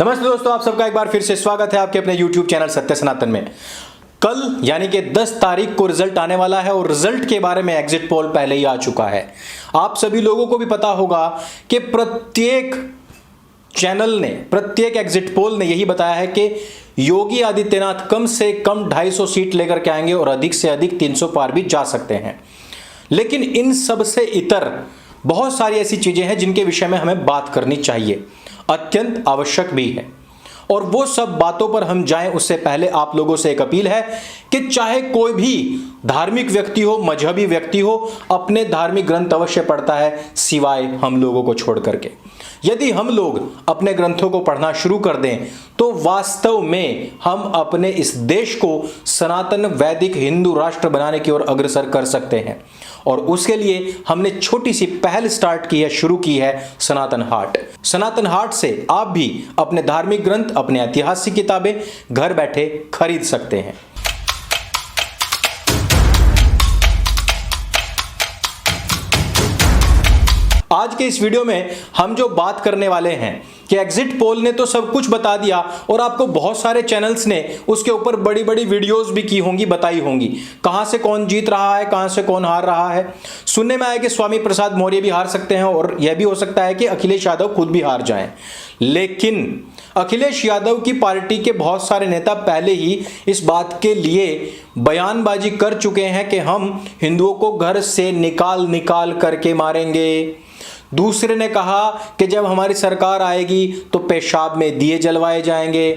नमस्ते दोस्तों, आप सबका एक बार फिर से स्वागत है आपके अपने YouTube चैनल सत्य सनातन में। कल यानी कि 10 तारीख को रिजल्ट आने वाला है और रिजल्ट के बारे में एग्जिट पोल पहले ही आ चुका है। आप सभी लोगों को भी पता होगा कि प्रत्येक चैनल ने, प्रत्येक एग्जिट पोल ने यही बताया है कि योगी आदित्यनाथ कम से कम 250 सीट लेकर के आएंगे और अधिक से अधिक 300 पार भी जा सकते हैं। लेकिन इन सब से इतर बहुत सारी ऐसी चीजें हैं जिनके विषय में हमें बात करनी चाहिए, अत्यंत आवश्यक भी है। और वो सब बातों पर हम जाएं उससे पहले आप लोगों से एक अपील है कि चाहे कोई भी धार्मिक व्यक्ति हो, मजहबी व्यक्ति हो, अपने धार्मिक ग्रंथ अवश्य पढ़ता है, सिवाय हम लोगों को छोड़ करके। यदि हम लोग अपने ग्रंथों को पढ़ना शुरू कर दें तो वास्तव में हम अपने इस देश को सनातन वैदिक हिंदू राष्ट्र बनाने की ओर अग्रसर कर सकते हैं। और उसके लिए हमने छोटी सी पहल स्टार्ट की है, शुरू की है सनातन हाट। सनातन हाट से आप भी अपने धार्मिक ग्रंथ, अपने ऐतिहासिक किताबें घर बैठे खरीद सकते हैं। आज के इस वीडियो में हम जो बात करने वाले हैं कि एग्जिट पोल ने तो सब कुछ बता दिया और आपको बहुत सारे चैनल्स ने उसके ऊपर बड़ी बड़ी वीडियोस भी की होंगी, बताई होंगी, कहां से कौन जीत रहा है, कहां से कौन हार रहा है। सुनने में आया कि स्वामी प्रसाद मौर्य भी हार सकते हैं और यह भी हो सकता है कि अखिलेश यादव खुद भी हार जाएं। लेकिन अखिलेश यादव की पार्टी के बहुत सारे नेता पहले ही इस बात के लिए बयानबाजी कर चुके हैं कि हम हिंदुओं को घर से निकाल निकाल करके मारेंगे। दूसरे ने कहा कि जब हमारी सरकार आएगी तो पेशाब में दिए जलवाए जाएंगे।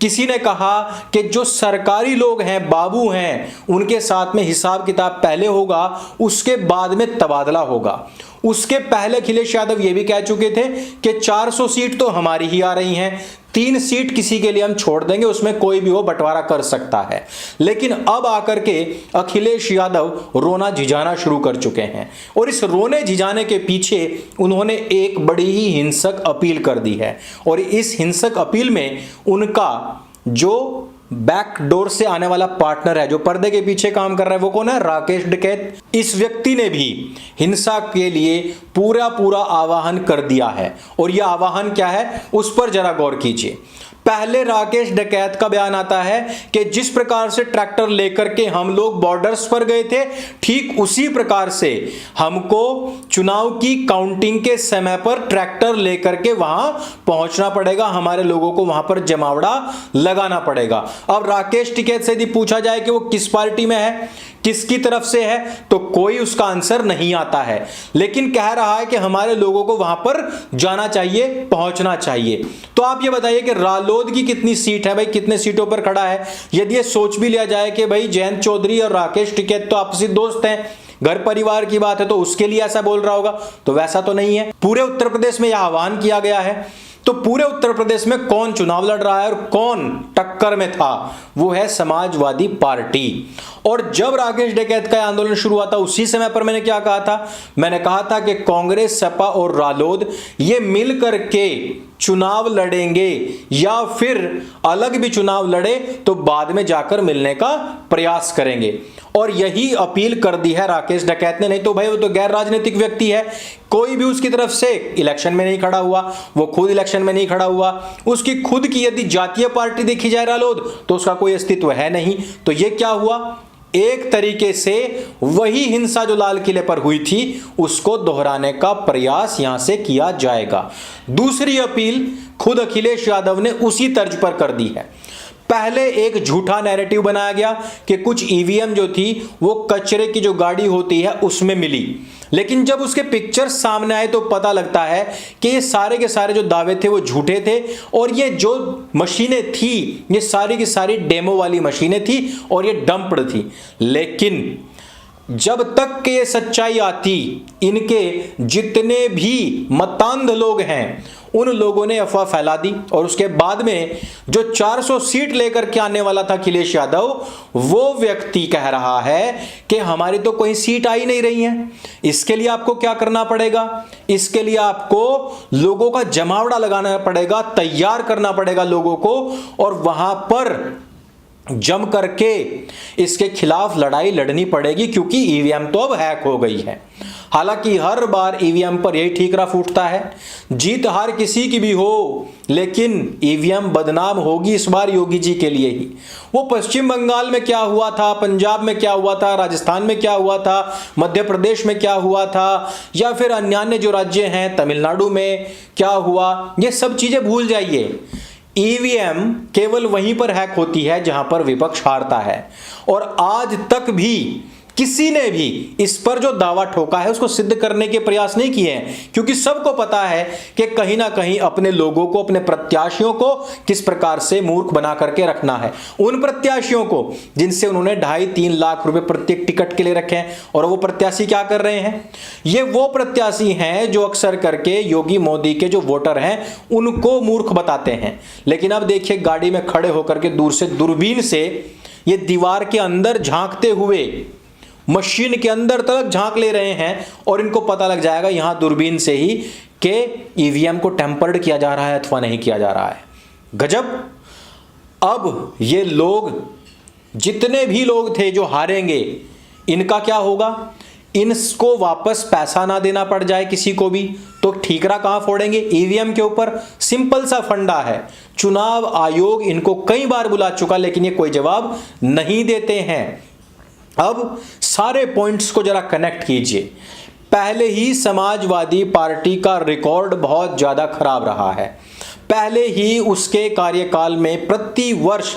किसी ने कहा कि जो सरकारी लोग हैं, बाबू हैं, उनके साथ में हिसाब किताब पहले होगा, उसके बाद में तबादला होगा। उसके पहले अखिलेश यादव ये भी कह चुके थे कि 400 सीट तो हमारी ही आ रही हैं, 3 सीट किसी के लिए हम छोड़ देंगे, उसमें कोई भी वो बंटवारा कर सकता है। लेकिन अब आकर के अखिलेश यादव रोना झिझाना शुरू कर चुके हैं और इस रोने झिझाने के पीछे उन्होंने एक बड़ी ही हिंसक अपील कर दी है। और इस हिंसक अपील में उनका जो बैकडोर से आने वाला पार्टनर है, जो पर्दे के पीछे काम कर रहा है, वो कौन है? राकेश डकैत। इस व्यक्ति ने भी हिंसा के लिए पूरा आवाहन कर दिया है। और यह आवाहन क्या है, उस पर जरा गौर कीजिए। पहले राकेश डकैत का बयान आता है कि जिस प्रकार से ट्रैक्टर लेकर के हम लोग बॉर्डर्स पर गए थे, ठीक उसी प्रकार से हमको चुनाव की काउंटिंग के समय पर ट्रैक्टर लेकर के वहां पहुंचना पड़ेगा, हमारे लोगों को वहां पर जमावड़ा लगाना पड़ेगा। अब राकेश डकैत से यदि पूछा जाए कि वो किस पार्टी में है, किसकी तरफ से है, तो कोई उसका आंसर नहीं आता है। लेकिन कह रहा है कि हमारे लोगों को वहां पर जाना चाहिए, पहुंचना चाहिए। तो आप ये बताइए कि रालोद की कितनी सीट है भाई, कितने सीटों पर खड़ा है? यदि ये सोच भी लिया जाए कि भाई जयंत चौधरी और राकेश टिकैत तो आपसी दोस्त हैं, घर परिवार की बात है, तो उसके लिए ऐसा बोल रहा होगा, तो वैसा तो नहीं है। पूरे उत्तर प्रदेश में यह आह्वान किया गया है। तो पूरे उत्तर प्रदेश में कौन चुनाव लड़ रहा है और कौन टक्कर में था? वो है समाजवादी पार्टी। और जब राकेश डकैत का आंदोलन शुरू हुआ था, उसी समय पर मैंने क्या कहा था? मैंने कहा था कि कांग्रेस, सपा और रालोद ये मिलकर के चुनाव लड़ेंगे, या फिर अलग भी चुनाव लड़े तो बाद में जाकर मिलने का प्रयास करेंगे। और यही अपील कर दी है राकेश डकैत ने। नहीं तो भाई वो तो गैर राजनीतिक व्यक्ति है, कोई भी उसकी तरफ से इलेक्शन में नहीं खड़ा हुआ, वो खुद इलेक्शन में नहीं खड़ा हुआ। उसकी खुद की यदि जातीय पार्टी देखी जाए रालोद, तो उसका कोई अस्तित्व है नहीं। तो ये क्या हुआ? एक तरीके से वही हिंसा जो लाल किले पर हुई थी उसको दोहराने का प्रयास यहां से किया जाएगा। दूसरी अपील खुद अखिलेश यादव ने उसी तर्ज पर कर दी है। पहले एक झूठा नैरेटिव बनाया गया कि कुछ ईवीएम जो थी वो कचरे की जो गाड़ी होती है उसमें मिली, लेकिन जब उसके पिक्चर्स सामने आए तो पता लगता है कि ये सारे के सारे जो दावे थे वो झूठे थे और ये जो मशीनें थी ये सारी की सारी डेमो वाली मशीनें थी और ये डंप्ड थी। लेकिन जब तक कि ये सच्चाई आती, इनके जितने भी मतांध लोग हैं उन लोगों ने अफवाह फैला दी। और उसके बाद में जो 400 सीट लेकर के आने वाला था अखिलेश यादव, वो व्यक्ति कह रहा है कि हमारी तो कोई सीट आ ही नहीं रही है। इसके लिए आपको क्या करना पड़ेगा? इसके लिए आपको लोगों का जमावड़ा लगाना पड़ेगा, तैयार करना पड़ेगा लोगों को, और वहां पर जम करके इसके खिलाफ लड़ाई लड़नी पड़ेगी, क्योंकि ईवीएम तो अब हैक हो गई है। हालांकि हर बार ईवीएम पर यही ठीकरा फूटता है, जीत हार किसी की भी हो, लेकिन ईवीएम बदनाम होगी इस बार योगी जी के लिए ही। वो पश्चिम बंगाल में क्या हुआ था, पंजाब में क्या हुआ था, राजस्थान में क्या हुआ था, मध्य प्रदेश में क्या हुआ था, या फिर अन्य जो राज्य हैं तमिलनाडु में क्या हुआ, ये सब चीजें भूल जाइए। ईवीएम केवल वहीं पर हैक होती है जहां पर विपक्ष हारता है, और आज तक भी किसी ने भी इस पर जो दावा ठोका है उसको सिद्ध करने के प्रयास नहीं किए हैं, क्योंकि सबको पता है कि कहीं ना कहीं अपने लोगों को, अपने प्रत्याशियों को किस प्रकार से मूर्ख बना करके रखना है। उन प्रत्याशियों को जिनसे उन्होंने 2.5-3 लाख रुपए प्रत्येक टिकट के लिए रखे हैं, और वो प्रत्याशी क्या कर रहे हैं, ये वो प्रत्याशी हैं जो अक्सर करके योगी मोदी के जो वोटर हैं उनको मूर्ख बताते हैं। लेकिन अब देखिए, गाड़ी में खड़े होकर के दूर से दूरबीन से ये दीवार के अंदर झांकते हुए मशीन के अंदर तक झांक ले रहे हैं, और इनको पता लग जाएगा यहां दूरबीन से ही कि ईवीएम को टेम्पर्ड किया जा रहा है अथवा नहीं किया जा रहा है। गजब। अब ये लोग, जितने भी लोग थे जो हारेंगे, इनका क्या होगा? इनको वापस पैसा ना देना पड़ जाए किसी को भी, तो ठीकरा कहां फोड़ेंगे? ईवीएम के ऊपर। सिंपल सा फंडा है। चुनाव आयोग इनको कई बार बुला चुका, लेकिन ये कोई जवाब नहीं देते हैं। अब सारे पॉइंट्स को जरा कनेक्ट कीजिए। पहले ही समाजवादी पार्टी का रिकॉर्ड बहुत ज्यादा खराब रहा है। पहले ही उसके कार्यकाल में प्रति वर्ष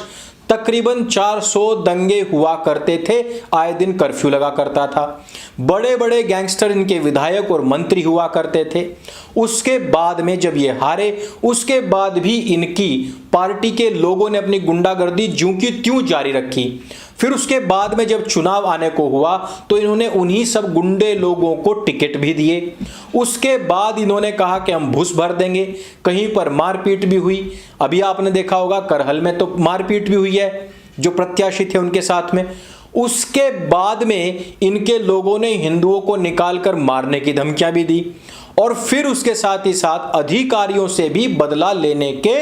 तकरीबन 400 दंगे हुआ करते थे, आए दिन कर्फ्यू लगा करता था। बड़े बड़े गैंगस्टर इनके विधायक और मंत्री हुआ करते थे। उसके बाद में जब ये हारे, उसके बाद भी इनकी पार्टी के लोगों ने अपनी गुंडागर्दी ज्यों की त्यों जारी रखी। फिर उसके बाद में जब चुनाव आने को हुआ तो इन्होंने उन्हीं सब गुंडे लोगों को टिकट भी दिए। उसके बाद इन्होंने कहा कि हम घूस भर देंगे। कहीं पर मारपीट भी हुई। अभी आपने देखा होगा करहल में तो मारपीट भी हुई है जो प्रत्याशी थे उनके साथ में। उसके बाद में इनके लोगों ने हिंदुओं को निकालकर मारने की धमकियां भी दी, और फिर उसके साथ ही साथ अधिकारियों से भी बदला लेने के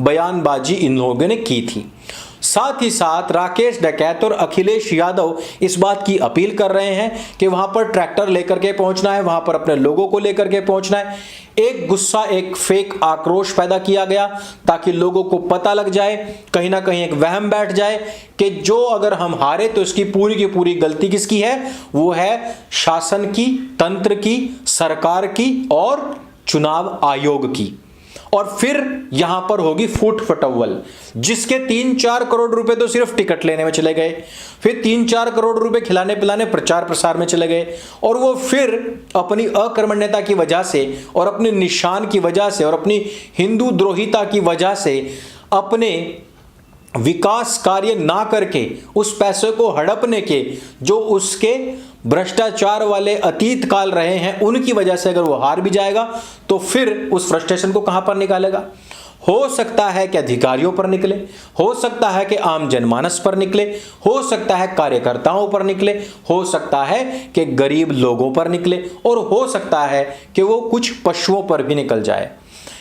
बयानबाजी इन लोगों ने की थी। साथ ही साथ राकेश डकैत और अखिलेश यादव इस बात की अपील कर रहे हैं कि वहां पर ट्रैक्टर लेकर के पहुंचना है, वहां पर अपने लोगों को लेकर के पहुंचना है। एक गुस्सा, एक फेक आक्रोश पैदा किया गया ताकि लोगों को पता लग जाए, कहीं ना कहीं एक वहम बैठ जाए कि जो अगर हम हारे तो इसकी पूरी की पूरी गलती किसकी है? वो है शासन की, तंत्र की, सरकार की और चुनाव आयोग की। और फिर यहां पर होगी फूट फटव्वल, जिसके 3-4 करोड़ रुपए तो सिर्फ टिकट लेने में चले गए, फिर 3-4 करोड़ रुपए खिलाने पिलाने प्रचार प्रसार में चले गए, और वो फिर अपनी अकर्मण्यता की वजह से और अपने निशान की वजह से और अपनी हिंदू द्रोहिता की वजह से अपने विकास कार्य ना करके उस पैसे को हड़पने के जो उसके भ्रष्टाचार वाले अतीत काल रहे हैं उनकी वजह से अगर वो हार भी जाएगा तो फिर उस फ्रस्ट्रेशन को कहां पर निकालेगा? हो सकता है कि अधिकारियों पर निकले, हो सकता है कि आम जनमानस पर निकले, हो सकता है कार्यकर्ताओं पर निकले, हो सकता है कि गरीब लोगों पर निकले, और हो सकता है कि वो कुछ पशुओं पर भी निकल जाए।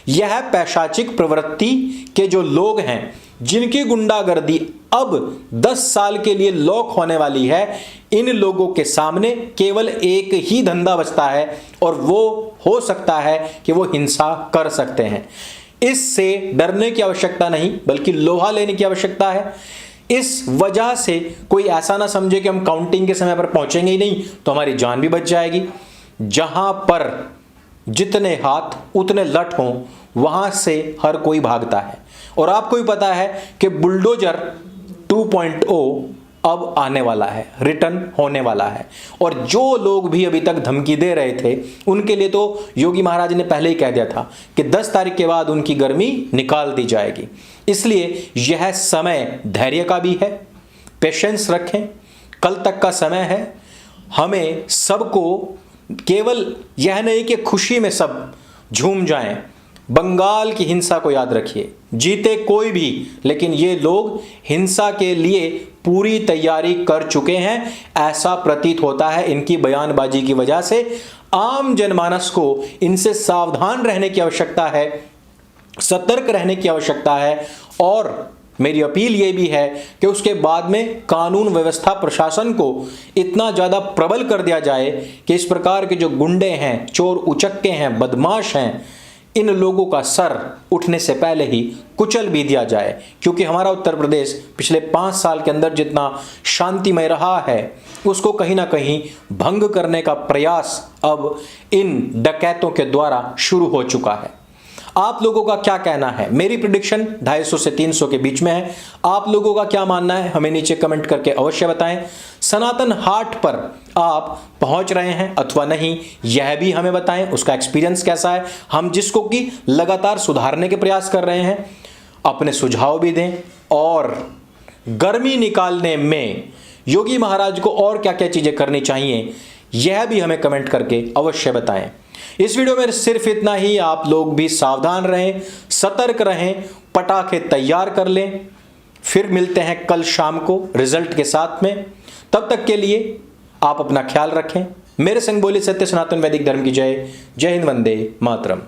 यह पैशाचिक प्रवृत्ति के जो लोग हैं, जिनकी गुंडागर्दी अब 10 साल के लिए लॉक होने वाली है, इन लोगों के सामने केवल एक ही धंधा बचता है, और वो हो सकता है कि वो हिंसा कर सकते हैं। इससे डरने की आवश्यकता नहीं, बल्कि लोहा लेने की आवश्यकता है। इस वजह से कोई ऐसा ना समझे कि हम काउंटिंग के समय पर पहुंचेंगे ही नहीं तो हमारी जान भी बच जाएगी। जहां पर जितने हाथ उतने लठ हों, वहां से हर कोई भागता है। और आपको भी पता है कि बुलडोजर 2.0 अब आने वाला है, रिटर्न होने वाला है। और जो लोग भी अभी तक धमकी दे रहे थे उनके लिए तो योगी महाराज ने पहले ही कह दिया था कि 10 तारीख के बाद उनकी गर्मी निकाल दी जाएगी। इसलिए यह समय धैर्य का भी है, पेशेंस रखें, कल तक का समय है। हमें सबको केवल यह नहीं कि खुशी में सब झूम जाएं। बंगाल की हिंसा को याद रखिए, जीते कोई भी, लेकिन ये लोग हिंसा के लिए पूरी तैयारी कर चुके हैं, ऐसा प्रतीत होता है इनकी बयानबाजी की वजह से। आम जनमानस को इनसे सावधान रहने की आवश्यकता है, सतर्क रहने की आवश्यकता है, और मेरी अपील ये भी है कि उसके बाद में कानून व्यवस्था प्रशासन को इतना ज़्यादा प्रबल कर दिया जाए कि इस प्रकार के जो गुंडे हैं, चोर उचक्के हैं, बदमाश हैं, इन लोगों का सर उठने से पहले ही कुचल भी दिया जाए। क्योंकि हमारा उत्तर प्रदेश पिछले 5 साल के अंदर जितना शांतिमय रहा है उसको कहीं ना कहीं भंग करने का प्रयास अब इन डकैतों के द्वारा शुरू हो चुका है। आप लोगों का क्या कहना है? मेरी प्रेडिक्शन 250 से 300 के बीच में है। आप लोगों का क्या मानना है हमें नीचे कमेंट करके अवश्य बताएं। सनातन हाट पर आप पहुंच रहे हैं अथवा नहीं, यह भी हमें बताएं। उसका एक्सपीरियंस कैसा है? हम जिसको कि लगातार सुधारने के प्रयास कर रहे हैं, अपने सुझाव भी दें और गर्मी निकालने में योगी महाराज को और क्या क्या चीजें करनी चाहिए यह भी हमें कमेंट करके अवश्य बताएं। इस वीडियो में सिर्फ इतना ही। आप लोग भी सावधान रहें, सतर्क रहें, पटाखे तैयार कर लें। फिर मिलते हैं कल शाम को रिजल्ट के साथ में। तब तक के लिए आप अपना ख्याल रखें। मेरे संग बोले सत्य सनातन वैदिक धर्म की जय। जय हिंद, वंदे मातरम।